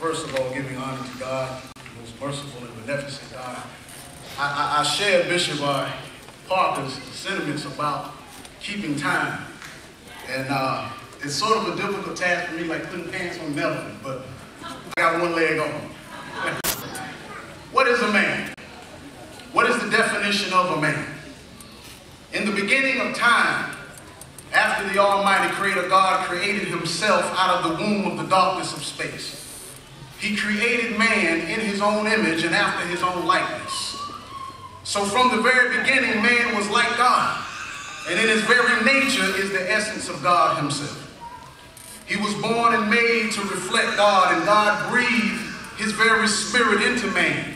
First of all, giving honor to God, the most merciful and beneficent God. I shared Bishop Parker's sentiments about keeping time. And it's sort of a difficult task for me, like putting pants on an elephant, but I got one leg on. What is a man? What is the definition of a man? In the beginning of time, after the Almighty Creator God created himself out of the womb of the darkness of space, he created man in his own image and after his own likeness. So from the very beginning, man was like God, and in his very nature is the essence of God himself. He was born and made to reflect God, and God breathed his very spirit into man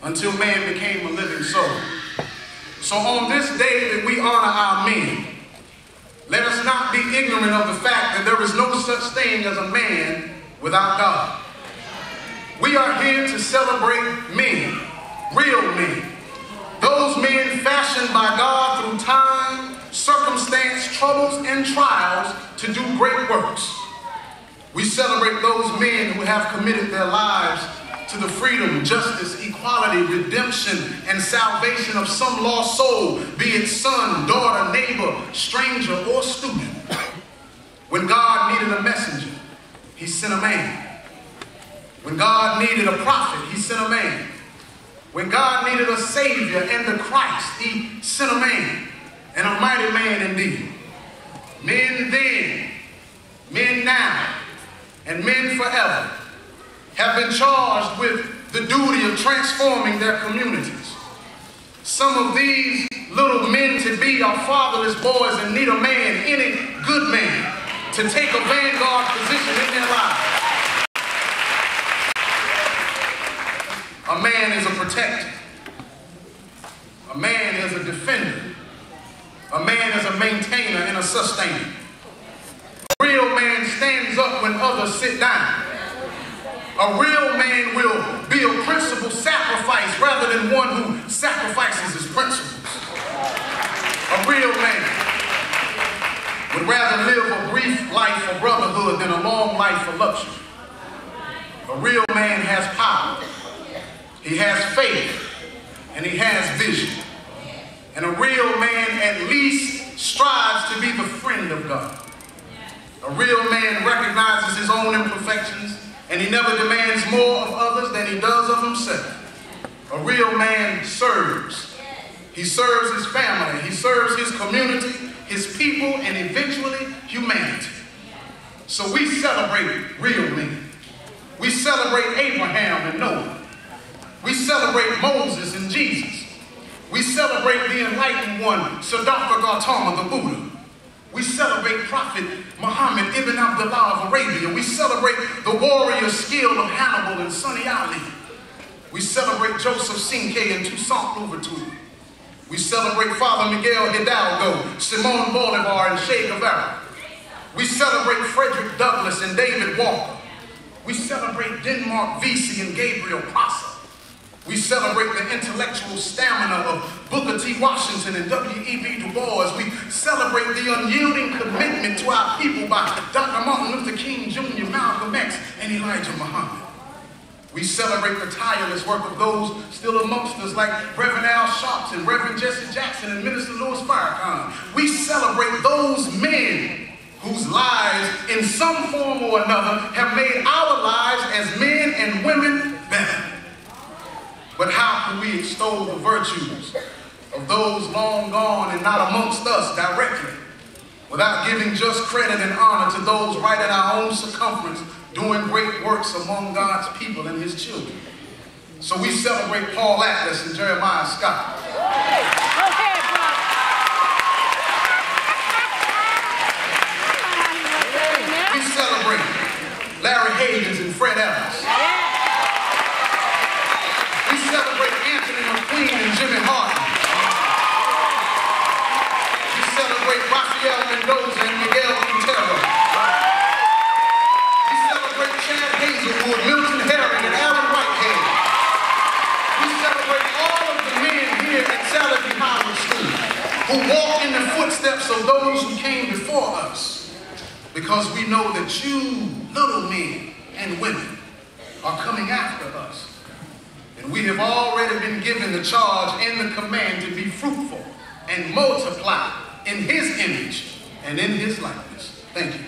until man became a living soul. So on this day that we honor our men, let us not be ignorant of the fact that there is no such thing as a man without God. We are here to celebrate men, real men, those men fashioned by God through time, circumstance, troubles, and trials to do great works. We celebrate those men who have committed their lives to the freedom, justice, equality, redemption, and salvation of some lost soul, be it son, daughter, neighbor, stranger, or student. When God needed a messenger, he sent a man. When God needed a prophet, he sent a man. When God needed a Savior and the Christ, he sent a man, and a mighty man indeed. Men then, men now, and men forever have been charged with the duty of transforming their communities. Some of these little men-to-be are fatherless boys and need a man, any good man, to take a vanguard position in their lives. A man is a protector. A man is a defender. A man is a maintainer and a sustainer. A real man stands up when others sit down. A real man will be a principled sacrifice rather than one who sacrifices his principles. A real man would rather live a brief life of brotherhood than a long life of luxury. A real man has power. He has faith, and he has vision. And a real man at least strives to be the friend of God. A real man recognizes his own imperfections, and he never demands more of others than he does of himself. A real man serves. He serves his family, he serves his community, his people, and eventually humanity. So we celebrate real men. We celebrate Abraham and Noah. We celebrate Moses and Jesus. We celebrate the enlightened one, Siddhartha Gautama, the Buddha. We celebrate Prophet Muhammad ibn Abdullah of Arabia. We celebrate the warrior skill of Hannibal and Sunny Ali. We celebrate Joseph Cinque and Toussaint Louverture. We celebrate Father Miguel Hidalgo, Simon Bolivar, and Che Guevara. We celebrate Frederick Douglass and David Walker. We celebrate Denmark Vesey and Gabriel Prosser. We celebrate the intellectual stamina of Booker T. Washington and W.E.B. Du Bois. We celebrate the unyielding commitment to our people by Dr. Martin Luther King Jr., Malcolm X, and Elijah Muhammad. We celebrate the tireless work of those still amongst us like Reverend Al Sharpton, Reverend Jesse Jackson, and Minister Louis Farrakhan. We celebrate those men whose lives, in some form or another, have made our lives as men and women better. But how can we extol the virtues of those long gone and not amongst us directly without giving just credit and honor to those right in our own circumference doing great works among God's people and his children? So we celebrate Paul Atlas and Jeremiah Scott. We celebrate Larry Havens and Fred Evans. We celebrate Anthony McQueen and Jimmy Harden. We celebrate Rafael Mendoza and Miguel Quintero. We celebrate Chad Hazelwood, Milton Herring, and Alan Whitehead. We celebrate all of the men here at Sallie B Howard School who walk in the footsteps of those who came before us, because we know that you, little men and women, are coming after us. And we have already been given the charge and the command to be fruitful and multiply in his image and in his likeness. Thank you.